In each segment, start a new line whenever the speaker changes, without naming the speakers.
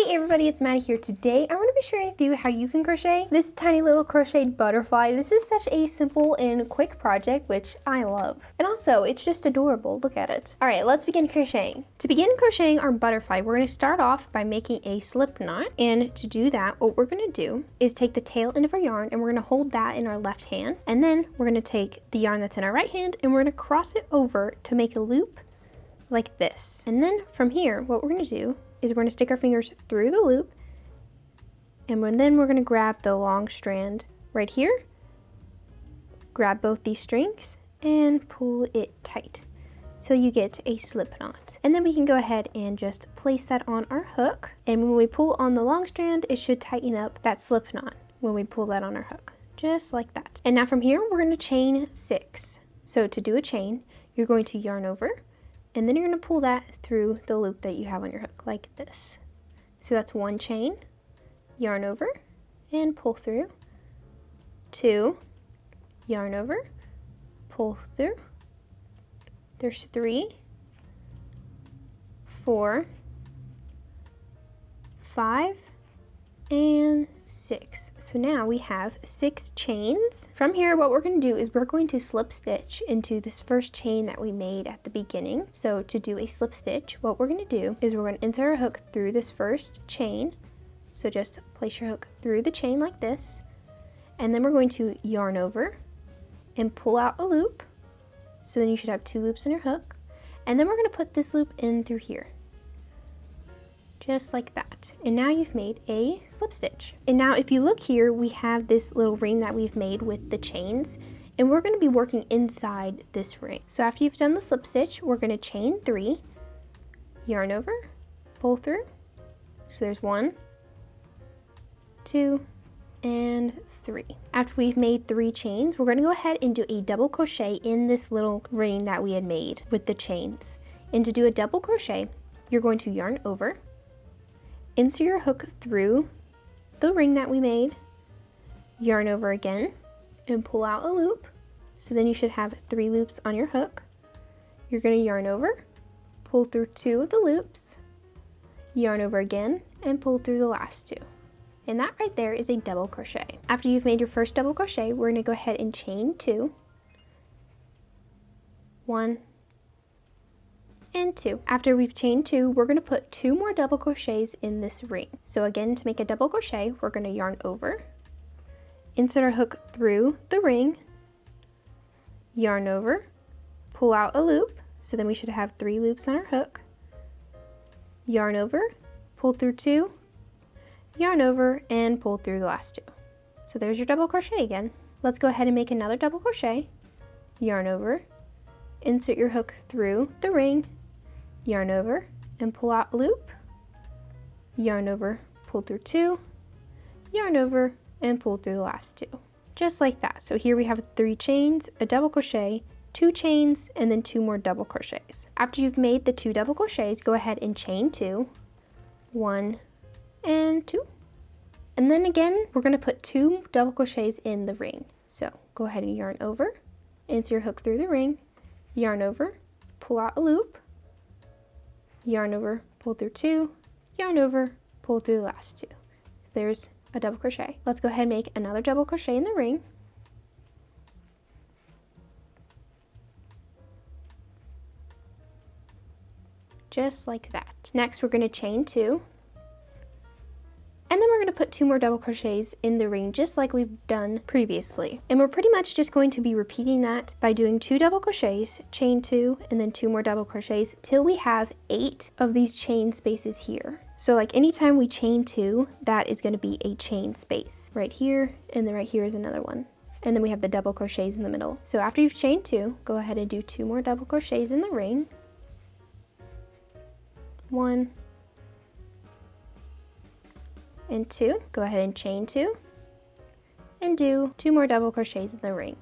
Hey everybody, it's Maddie here. Today I'm going to be sharing with you how you can crochet this tiny little crocheted butterfly. This is such a simple and quick project, which I love. And also, it's just adorable. Look at it. Alright, let's begin crocheting. To begin crocheting our butterfly, we're going to start off by making a slip knot. And to do that, what we're going to do is take the tail end of our yarn and we're going to hold that in our left hand. And then we're going to take the yarn that's in our right hand and we're going to cross it over to make a loop like this. And then from here, what we're going to do is we're going to stick our fingers through the loop, and then we're going to grab the long strand right here, grab both these strings and pull it tight till you get a slip knot. And then we can go ahead and just place that on our hook, and when we pull on the long strand, it should tighten up that slip knot when we pull that on our hook, just like that. And now from here, we're going to chain 6. So to do a chain, you're going to yarn over, and then you're going to pull that through the loop that you have on your hook, like this. So that's 1 chain, yarn over, and pull through. 2, yarn over, pull through. There's 3, 4, 5, and 6. So now we have 6 chains. From here, what we're going to do is we're going to slip stitch into this first chain that we made at the beginning. So to do a slip stitch, what we're going to do is we're going to insert our hook through this first chain. So just place your hook through the chain like this, and then we're going to yarn over and pull out a loop. So then you should have 2 loops on your hook, and then we're going to put this loop in through here, just like that. And now you've made a slip stitch. And now if you look here, we have this little ring that we've made with the chains, and we're going to be working inside this ring. So after you've done the slip stitch, we're going to chain 3, yarn over, pull through. So there's 1, 2, and 3. After we've made 3 chains, we're going to go ahead and do a double crochet in this little ring that we had made with the chains. And to do a double crochet, you're going to yarn over, insert your hook through the ring that we made, yarn over again, and pull out a loop. So then you should have 3 loops on your hook. You're going to yarn over, pull through 2 of the loops, yarn over again, and pull through the last 2. And that right there is a double crochet. After you've made your first double crochet, we're going to go ahead and chain 2, 1, and 2. After we've chained 2, we're going to put 2 more double crochets in this ring. So again, to make a double crochet, we're going to yarn over, insert our hook through the ring, yarn over, pull out a loop. So then we should have 3 loops on our hook, yarn over, pull through 2, yarn over, and pull through the last 2. So there's your double crochet again. Let's go ahead and make another double crochet, yarn over, insert your hook through the ring, yarn over, and pull out a loop, yarn over, pull through 2, yarn over, and pull through the last 2. Just like that. So here we have 3 chains, a double crochet, 2 chains, and then 2 more double crochets. After you've made the 2 double crochets, go ahead and chain 2, 1, and 2. And then again, we're going to put 2 double crochets in the ring. So go ahead and yarn over, insert your hook through the ring, yarn over, pull out a loop, yarn over, pull through 2, yarn over, pull through the last 2. There's a double crochet. Let's go ahead and make another double crochet in the ring. Just like that. Next, we're going to chain 2. And then we're going to put 2 more double crochets in the ring, just like we've done previously. And we're pretty much just going to be repeating that by doing 2 double crochets, chain 2, and then 2 more double crochets till we have 8 of these chain spaces here. So like anytime we chain 2, that is going to be a chain space right here, and then right here is another one. And then we have the double crochets in the middle. So after you've chained 2, go ahead and do 2 more double crochets in the ring. 1, and 2, go ahead and chain 2, and do 2 more double crochets in the ring.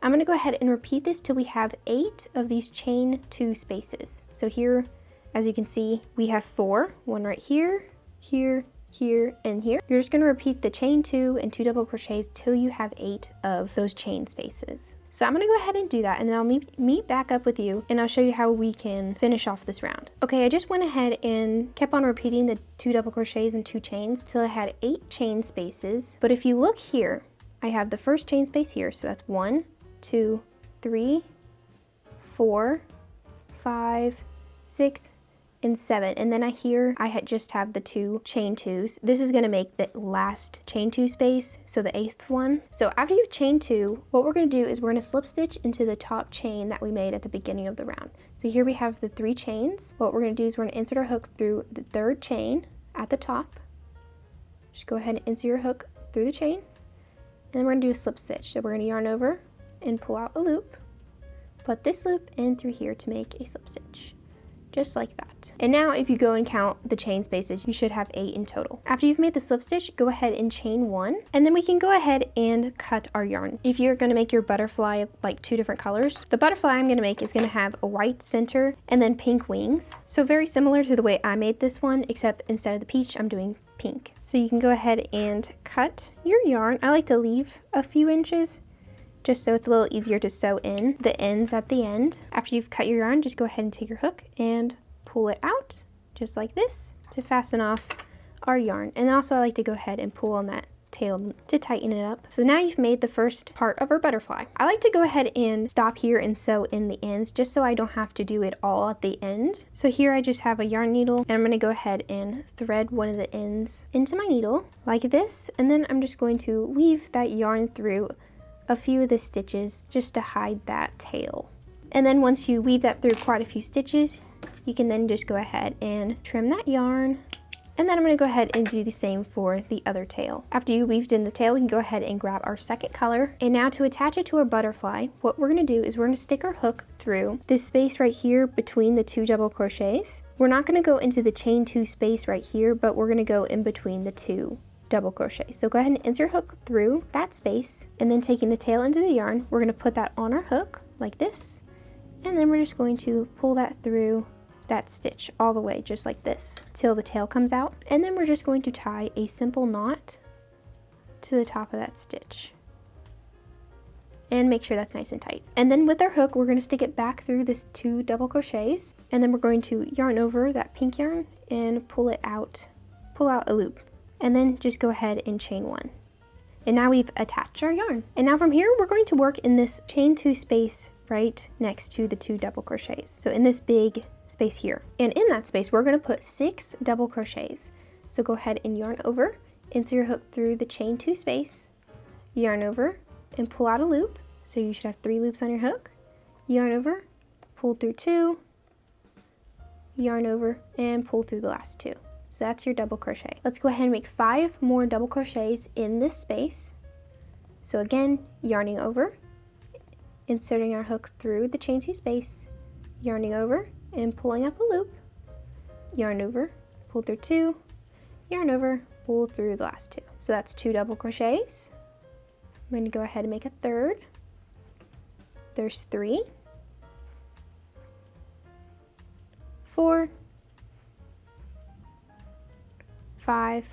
I'm going to go ahead and repeat this till we have 8 of these chain 2 spaces. So here, as you can see, we have 4, one right here, here, here, and here. You're just going to repeat the chain 2 and 2 double crochets till you have 8 of those chain spaces. So I'm gonna go ahead and do that, and then I'll meet back up with you, and I'll show you how we can finish off this round. Okay, I just went ahead and kept on repeating the 2 double crochets and 2 chains till I had 8 chain spaces. But if you look here, I have the first chain space here, so that's 1, 2, 3, 4, 5, 6, and 7, and then I just have the 2 chain 2s. This is going to make the last chain 2 space, so the 8th one. So after you've chained 2, what we're going to do is we're going to slip stitch into the top chain that we made at the beginning of the round. So here we have the 3 chains. What we're going to do is we're going to insert our hook through the 3rd chain at the top. Just go ahead and insert your hook through the chain, and then we're going to do a slip stitch. So we're going to yarn over and pull out a loop, put this loop in through here to make a slip stitch. Just like that. And now if you go and count the chain spaces, you should have 8 in total. After you've made the slip stitch, go ahead and chain 1, and then we can go ahead and cut our yarn. If you're going to make your butterfly like 2 different colors, the butterfly I'm going to make is going to have a white center and then pink wings. So very similar to the way I made this one, except instead of the peach, I'm doing pink. So you can go ahead and cut your yarn. I like to leave a few inches just so it's a little easier to sew in the ends at the end. After you've cut your yarn, just go ahead and take your hook and pull it out, just like this, to fasten off our yarn. And also I like to go ahead and pull on that tail to tighten it up. So now you've made the first part of our butterfly. I like to go ahead and stop here and sew in the ends, just so I don't have to do it all at the end. So here I just have a yarn needle, and I'm going to go ahead and thread one of the ends into my needle, like this, and then I'm just going to weave that yarn through a few of the stitches just to hide that tail. And then once you weave that through quite a few stitches, you can then just go ahead and trim that yarn. And then I'm going to go ahead and do the same for the other tail. After you weaved in the tail, we can go ahead and grab our second color. And now to attach it to our butterfly, what we're going to do is we're going to stick our hook through this space right here between the 2 double crochets. We're not going to go into the chain 2 space right here, but we're going to go in between the 2 double crochet. So go ahead and insert your hook through that space, and then taking the tail into the yarn, we're going to put that on our hook like this, and then we're just going to pull that through that stitch all the way, just like this, till the tail comes out. And then we're just going to tie a simple knot to the top of that stitch and make sure that's nice and tight. And then with our hook, we're going to stick it back through this 2 double crochets, and then we're going to yarn over that pink yarn and pull out a loop. And then just go ahead and chain 1. And now we've attached our yarn. And now from here, we're going to work in this chain 2 space right next to the 2 double crochets. So in this big space here. And in that space, we're going to put 6 double crochets. So go ahead and yarn over, insert your hook through the chain 2 space, yarn over, and pull out a loop. So you should have 3 loops on your hook. Yarn over, pull through 2, yarn over, and pull through the last 2. So that's your double crochet. Let's go ahead and make 5 more double crochets in this space. So again, yarning over, inserting our hook through the chain 2 space, yarning over and pulling up a loop, yarn over, pull through 2, yarn over, pull through the last 2. So that's 2 double crochets. I'm going to go ahead and make a third. There's 3, 4, 5,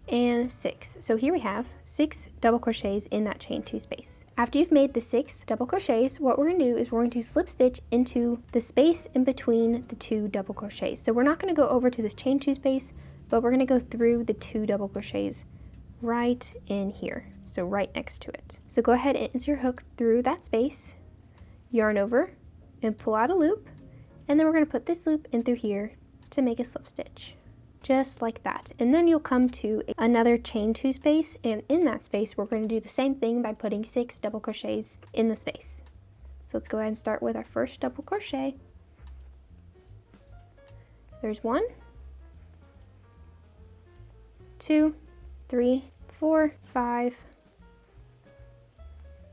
and 6. So here we have 6 double crochets in that chain 2 space. After you've made the 6 double crochets, what we're going to do is we're going to slip stitch into the space in between the 2 double crochets. So we're not going to go over to this chain 2 space, but we're going to go through the 2 double crochets right in here, so right next to it. So go ahead and insert your hook through that space, yarn over, and pull out a loop, and then we're going to put this loop in through here to make a slip stitch, just like that. And then you'll come to another chain 2 space, and in that space we're going to do the same thing by putting 6 double crochets in the space. So let's go ahead and start with our first double crochet. There's 1, 2, 3, 4, 5,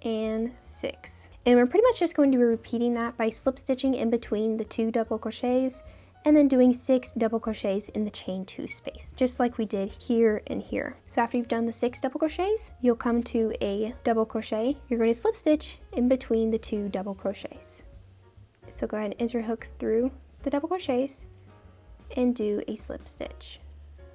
and 6. And we're pretty much just going to be repeating that by slip stitching in between the 2 double crochets and then doing 6 double crochets in the chain 2 space, just like we did here and here. So after you've done the 6 double crochets, you'll come to a double crochet. You're going to slip stitch in between the 2 double crochets. So go ahead and insert your hook through the double crochets and do a slip stitch,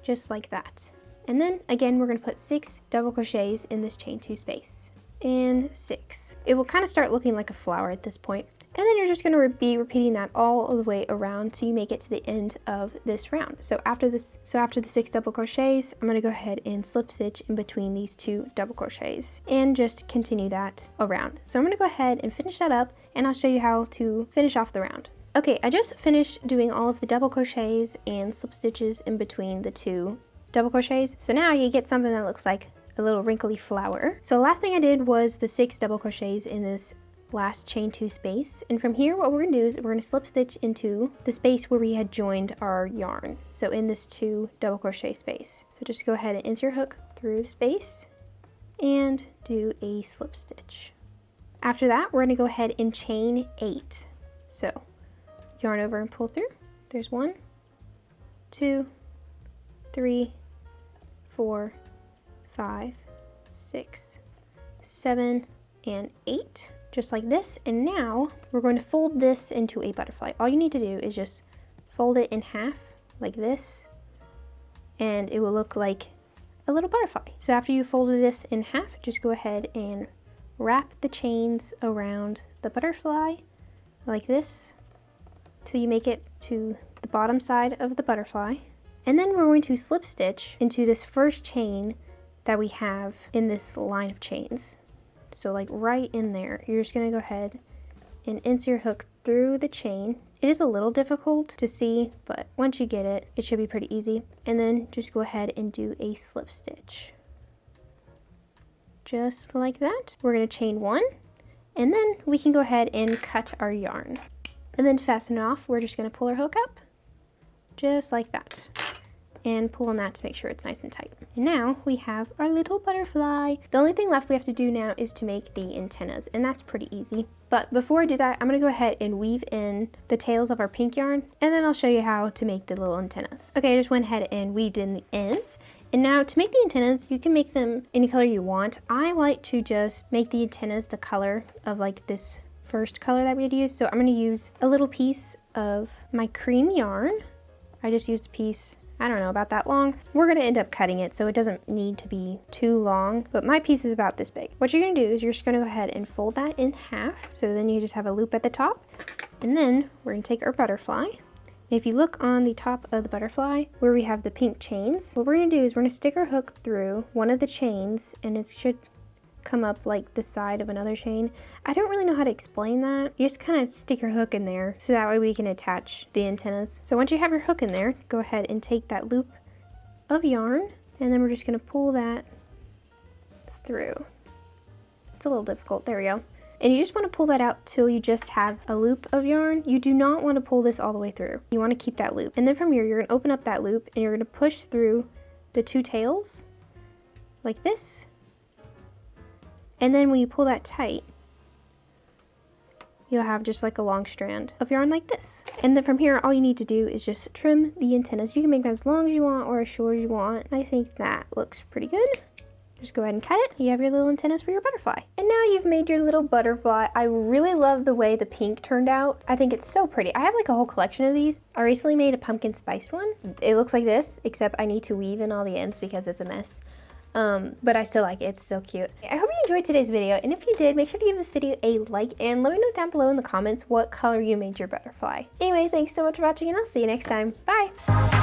just like that. And then again, we're going to put 6 double crochets in this chain 2 space. and 6. It will kind of start looking like a flower at this point. And then you're just going to be repeating that all the way around till you make it to the end of this round. So after the 6 double crochets, I'm going to go ahead and slip stitch in between these 2 double crochets and just continue that around. So I'm going to go ahead and finish that up, and I'll show you how to finish off the round. Okay, I just finished doing all of the double crochets and slip stitches in between the 2 double crochets. So now you get something that looks like a little wrinkly flower. So the last thing I did was the 6 double crochets in this last chain 2 space, and from here what we're going to do is we're going to slip stitch into the space where we had joined our yarn, so in this 2 double crochet space. So just go ahead and insert your hook through the space and do a slip stitch. After that, we're going to go ahead and chain 8. So yarn over and pull through. There's 1, 2, 3, 4, 5, 6, 7, and 8. Just like this. And now we're going to fold this into a butterfly. All you need to do is just fold it in half like this, and it will look like a little butterfly. So after you folded this in half, just go ahead and wrap the chains around the butterfly like this till you make it to the bottom side of the butterfly. And then we're going to slip stitch into this first chain that we have in this line of chains. So like right in there, you're just going to go ahead and insert your hook through the chain. It is a little difficult to see, but once you get it, it should be pretty easy. And then just go ahead and do a slip stitch. Just like that. We're going to chain 1, and then we can go ahead and cut our yarn. And then to fasten it off, we're just going to pull our hook up, just like that, and pull on that to make sure it's nice and tight. And now we have our little butterfly. The only thing left we have to do now is to make the antennas, and that's pretty easy. But before I do that, I'm going to go ahead and weave in the tails of our pink yarn, and then I'll show you how to make the little antennas. Okay, I just went ahead and weaved in the ends. And now to make the antennas, you can make them any color you want. I like to just make the antennas the color of like this first color that we'd use. So I'm going to use a little piece of my cream yarn. I just used a piece, I don't know, about that long. We're going to end up cutting it, so it doesn't need to be too long, but my piece is about this big. What you're going to do is you're just going to go ahead and fold that in half, so then you just have a loop at the top, and then we're going to take our butterfly. If you look on the top of the butterfly where we have the pink chains, what we're going to do is we're going to stick our hook through one of the chains, and it should come up like the side of another chain. I don't really know how to explain that. You just kind of stick your hook in there so that way we can attach the antennas. So once you have your hook in there, go ahead and take that loop of yarn, and then we're just going to pull that through. It's a little difficult. There we go. And you just want to pull that out till you just have a loop of yarn. You do not want to pull this all the way through. You want to keep that loop. And then from here, you're going to open up that loop, and you're going to push through the 2 tails like this. And then when you pull that tight, you'll have just like a long strand of yarn like this. And then from here, all you need to do is just trim the antennas. You can make them as long as you want or as short as you want. I think that looks pretty good. Just go ahead and cut it. You have your little antennas for your butterfly. And now you've made your little butterfly. I really love the way the pink turned out. I think it's so pretty. I have like a whole collection of these. I recently made a pumpkin spice one. It looks like this, except I need to weave in all the ends because it's a mess. But I still like it. It's so cute. I hope you enjoyed today's video, and if you did, make sure to give this video a like and let me know down below in the comments what color you made your butterfly. Anyway, thanks so much for watching, and I'll see you next time. Bye!